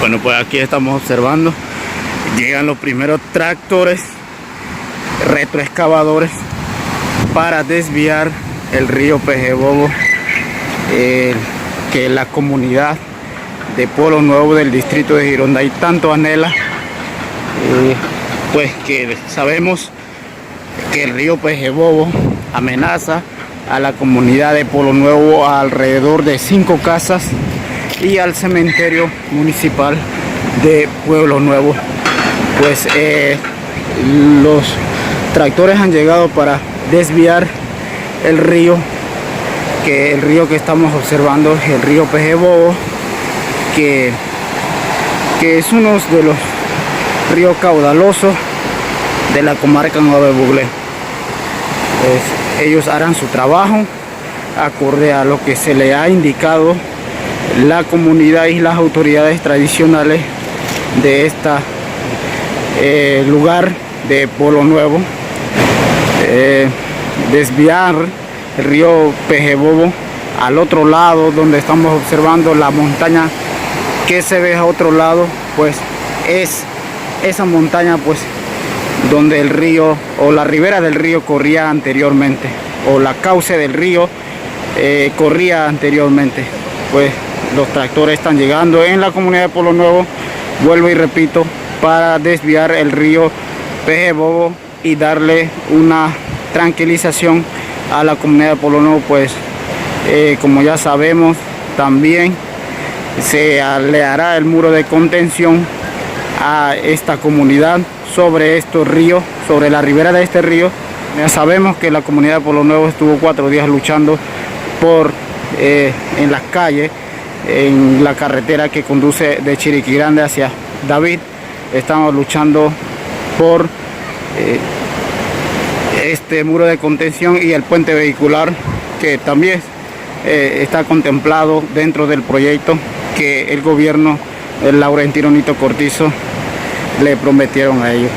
Bueno, pues aquí estamos observando, llegan los primeros tractores retroexcavadores para desviar el río Pejebobo, que la comunidad de Pueblo Nuevo del distrito de Gironday tanto anhela, pues que sabemos que el río Pejebobo amenaza a la comunidad de Pueblo Nuevo, a alrededor de 5 casas y al cementerio municipal de Pueblo Nuevo. Pues los tractores han llegado para desviar el río que estamos observando, el río Pejebobo, que es uno de los ríos caudalosos de la comarca Nueva Buglé. Pues ellos harán su trabajo acorde a lo que se le ha indicado la comunidad y las autoridades tradicionales de este lugar de Pueblo Nuevo. Desviar el río Pejebobo al otro lado, donde estamos observando la montaña que se ve a otro lado, pues es esa montaña pues donde el río o la ribera del río corría anteriormente, o la cauce del río corría anteriormente. Pues los tractores están llegando en la comunidad de Pueblo Nuevo, vuelvo y repito, para desviar el río Pejebobo y darle una tranquilización a la comunidad de Pueblo Nuevo. Pues como ya sabemos, también se le hará el muro de contención a esta comunidad sobre estos ríos, sobre la ribera de este río. Ya sabemos que la comunidad de Pueblo Nuevo estuvo 4 días luchando en las calles, en la carretera que conduce de Chiriquí Grande hacia David. Estamos luchando por este muro de contención y el puente vehicular, que también está contemplado dentro del proyecto que el gobierno, el Laurentino Nito Cortizo, le prometieron a ellos.